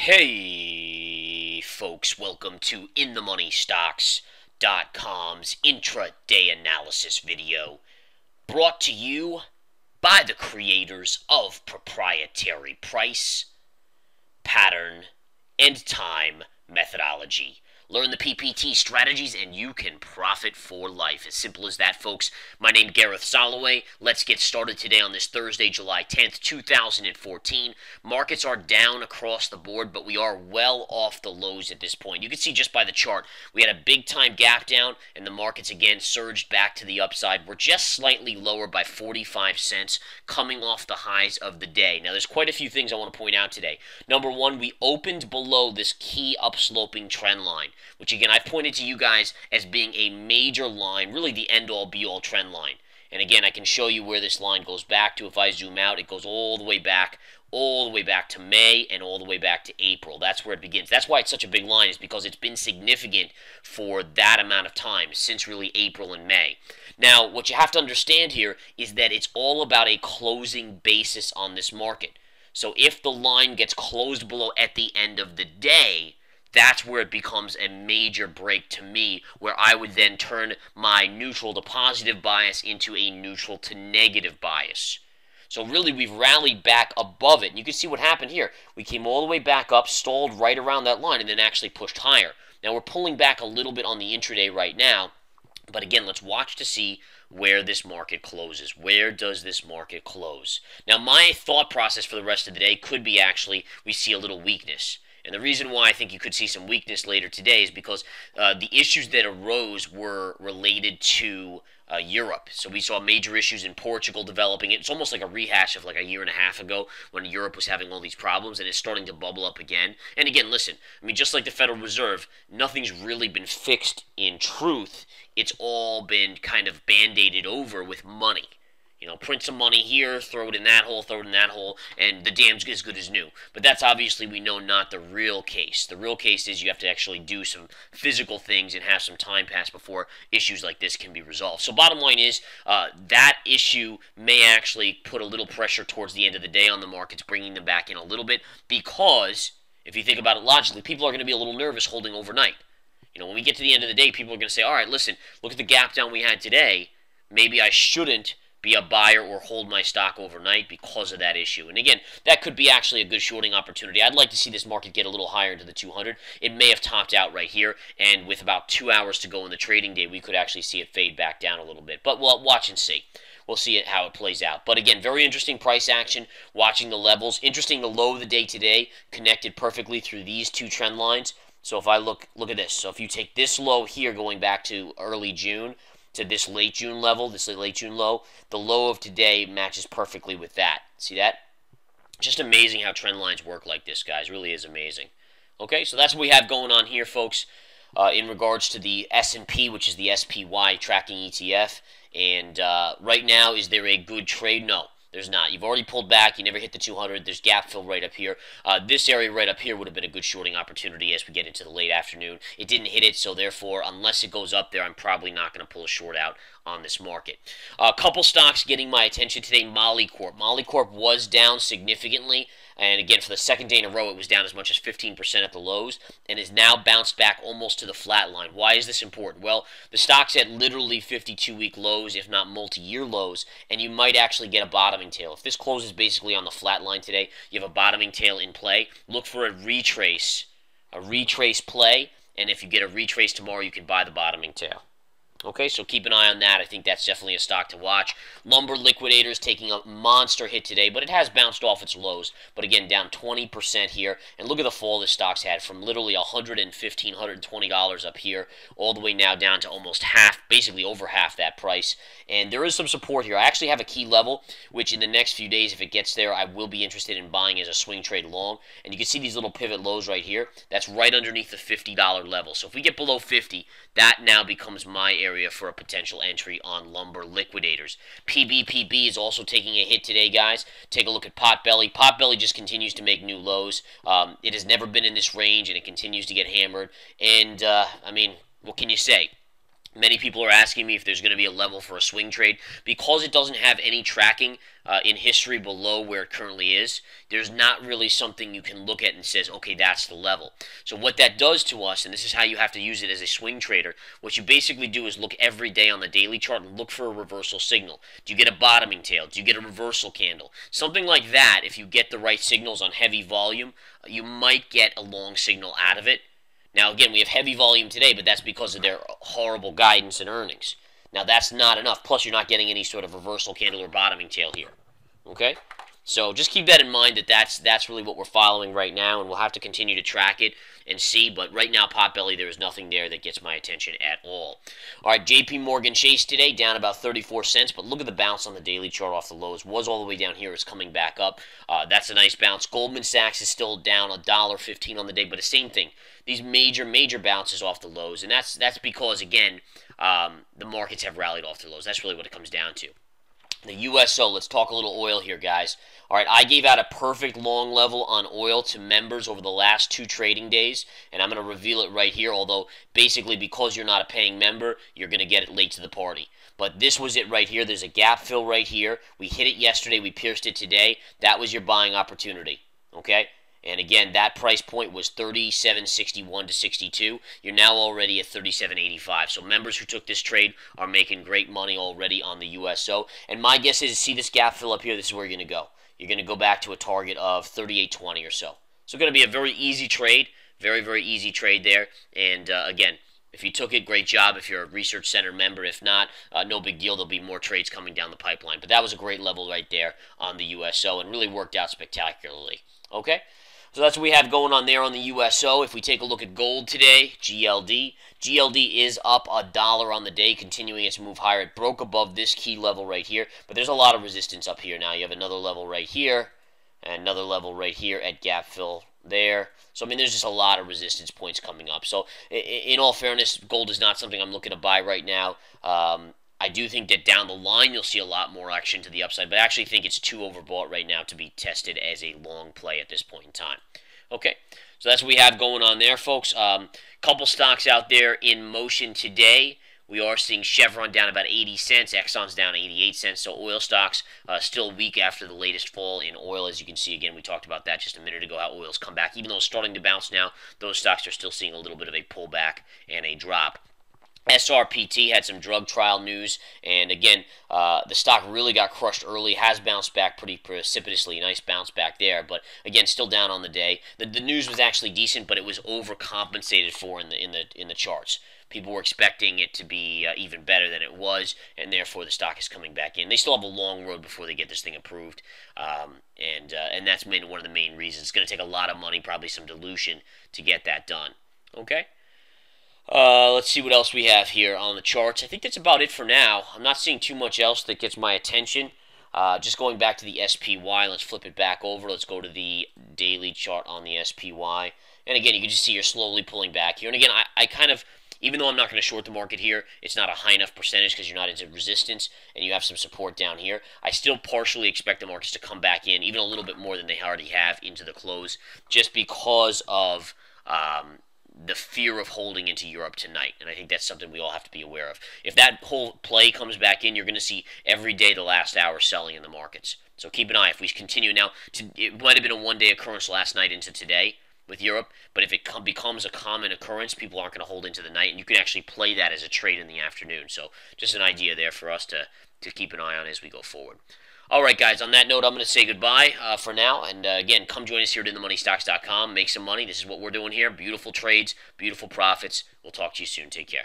Hey, folks, welcome to InTheMoneyStocks.com's intraday analysis video, brought to you by the creators of proprietary price, pattern, and time methodology. Learn the PPT strategies and you can profit for life. As simple as that, folks. My name is Gareth Soloway. Let's get started today on this Thursday, July 10th, 2014. Markets are down across the board, but we are well off the lows at this point. You can see just by the chart, we had a big time gap down, and the markets again surged back to the upside. We're just slightly lower by 45 cents coming off the highs of the day. Now, there's quite a few things I want to point out today. Number one, we opened below this key upsloping trend line, which again I've pointed to you guys as being a major line, really the end-all be-all trend line. And again, I can show you where this line goes back to. If I zoom out, it goes all the way back to May and all the way back to April. That's where it begins. That's why it's such a big line, is because it's been significant for that amount of time, since really April and May. Now, what you have to understand here is that it's all about a closing basis on this market. So if the line gets closed below at the end of the day, that's where it becomes a major break to me, where I would then turn my neutral to positive bias into a neutral to negative bias. So really, we've rallied back above it. And you can see what happened here. We came all the way back up, stalled right around that line, and then actually pushed higher. Now, we're pulling back a little bit on the intraday right now. But again, let's watch to see where this market closes. Where does this market close? Now, my thought process for the rest of the day could be actually we see a little weakness. And the reason why I think you could see some weakness later today is because the issues that arose were related to Europe. So we saw major issues in Portugal developing. It's almost like a rehash of like a year and a half ago when Europe was having all these problems, and it's starting to bubble up again. And again, listen, I mean, just like the Federal Reserve, nothing's really been fixed in truth. It's all been kind of band-aided over with money. You know, print some money here, throw it in that hole, and the dam's as good as new. But that's obviously, we know, not the real case. The real case is you have to actually do some physical things and have some time pass before issues like this can be resolved. So bottom line is, that issue may actually put a little pressure towards the end of the day on the markets, bringing them back in a little bit, because if you think about it logically, people are going to be a little nervous holding overnight. You know, when we get to the end of the day, people are going to say, all right, listen, look at the gap down we had today. Maybe I shouldn't be a buyer or hold my stock overnight because of that issue. And again, that could be actually a good shorting opportunity. I'd like to see this market get a little higher into the 200. It may have topped out right here, and with about 2 hours to go in the trading day, we could actually see it fade back down a little bit. But we'll watch and see. We'll see how it plays out. But again, very interesting price action, watching the levels. Interesting, the low of the day today connected perfectly through these two trend lines. So if I look at this. So if you take this low here going back to early June, to this late June level, this late June low, the low of today matches perfectly with that. See that? Just amazing how trend lines work like this, guys. Really is amazing. Okay, so that's what we have going on here, folks, in regards to the S&P, which is the SPY tracking ETF. And right now, is there a good trade? No. There's not. You've already pulled back. You never hit the 200. There's gap fill right up here. This area right up here would have been a good shorting opportunity as we get into the late afternoon. It didn't hit it, so therefore, unless it goes up there, I'm probably not going to pull a short out on this market. A couple stocks getting my attention today. Molycorp. Molycorp was down significantly. And again, for the second day in a row, it was down as much as 15% at the lows and is now bounced back almost to the flat line. Why is this important? Well, the stock's at literally 52-week lows, if not multi-year lows, and you might actually get a bottoming tail. If this closes basically on the flat line today, you have a bottoming tail in play. Look for a retrace play, and if you get a retrace tomorrow, you can buy the bottoming tail. Okay, so keep an eye on that. I think that's definitely a stock to watch. Lumber Liquidators taking a monster hit today, but it has bounced off its lows. But again, down 20% here. And look at the fall this stock's had from literally $115, $120 up here, all the way now down to almost half, basically over half that price. And there is some support here. I actually have a key level, which in the next few days, if it gets there, I will be interested in buying as a swing trade long. And you can see these little pivot lows right here. That's right underneath the $50 level. So if we get below 50, that now becomes my area for a potential entry on Lumber Liquidators. PBPB is also taking a hit today, guys. Take a look at Potbelly. Potbelly just continues to make new lows. It has never been in this range, and it continues to get hammered. And, I mean, what can you say? Many people are asking me if there's going to be a level for a swing trade. Because it doesn't have any tracking in history below where it currently is, there's not really something you can look at and says, okay, that's the level. So what that does to us, and this is how you have to use it as a swing trader, what you basically do is look every day on the daily chart and look for a reversal signal. Do you get a bottoming tail? Do you get a reversal candle? Something like that, if you get the right signals on heavy volume, you might get a long signal out of it. Now, again, we have heavy volume today, but that's because of their horrible guidance and earnings. Now, that's not enough. Plus, you're not getting any sort of reversal candle or bottoming tail here. Okay? So just keep that in mind that that's really what we're following right now, and we'll have to continue to track it and see. But right now, Potbelly, there is nothing there that gets my attention at all. All right, J.P. Morgan Chase today down about 34 cents, but look at the bounce on the daily chart off the lows. Was all the way down here. It's coming back up. That's a nice bounce. Goldman Sachs is still down $1.15 on the day, but the same thing. These major bounces off the lows, and that's because, again, the markets have rallied off the lows. That's really what it comes down to. The USO, let's talk a little oil here, guys. All right, I gave out a perfect long level on oil to members over the last 2 trading days, and I'm going to reveal it right here, although basically because you're not a paying member, you're going to get it late to the party. But this was it right here. There's a gap fill right here. We hit it yesterday. We pierced it today. That was your buying opportunity, okay? And again, that price point was $37.61 to 62. You're now already at $37.85. So members who took this trade are making great money already on the USO. And my guess is, see this gap fill up here, this is where you're going to go. You're going to go back to a target of $38.20 or so. So going to be a very easy trade. Very easy trade there. And again, if you took it, great job. If you're a Research Center member, if not, no big deal. There'll be more trades coming down the pipeline. But that was a great level right there on the USO and really worked out spectacularly. Okay? So that's what we have going on there on the USO. If we take a look at gold today, GLD. GLD is up $1 on the day, continuing its move higher. It broke above this key level right here, but there's a lot of resistance up here now. You have another level right here, and another level right here at gap fill there. So, I mean, there's just a lot of resistance points coming up. So, in all fairness, gold is not something I'm looking to buy right now. I do think that down the line you'll see a lot more action to the upside, but I actually think it's too overbought right now to be tested as a long play at this point in time. Okay, so that's what we have going on there, folks. Couple stocks out there in motion today. We are seeing Chevron down about 80 cents, Exxon's down 88 cents, so oil stocks still weak after the latest fall in oil. As you can see, again, we talked about that just a minute ago, how oil's come back. Even though it's starting to bounce now, those stocks are still seeing a little bit of a pullback and a drop. SRPT had some drug trial news, and again, the stock really got crushed early, has bounced back pretty precipitously, nice bounce back there, but again, still down on the day. The news was actually decent, but it was overcompensated for in the charts. People were expecting it to be even better than it was, and therefore the stock is coming back in. They still have a long road before they get this thing approved, and that's one of the main reasons. It's going to take a lot of money, probably some dilution, to get that done. Okay? Let's see what else we have here on the charts. I think that's about it for now. I'm not seeing too much else that gets my attention. Just going back to the SPY, let's flip it back over. Let's go to the daily chart on the SPY. And again, you can just see you're slowly pulling back here. And again, I kind of, even though I'm not going to short the market here, it's not a high enough percentage because you're not into resistance and you have some support down here. I still partially expect the markets to come back in, even a little bit more than they already have into the close, just because of the fear of holding into Europe tonight, and I think that's something we all have to be aware of. If that whole play comes back in, you're going to see every day the last hour selling in the markets. So keep an eye. If we continue now, it might have been a one-day occurrence last night into today with Europe, but if it becomes a common occurrence, people aren't going to hold into the night, and you can actually play that as a trade in the afternoon. So just an idea there for us to keep an eye on as we go forward. All right, guys, on that note, I'm going to say goodbye for now. And again, come join us here at InTheMoneyStocks.com. Make some money. This is what we're doing here. Beautiful trades, beautiful profits. We'll talk to you soon. Take care.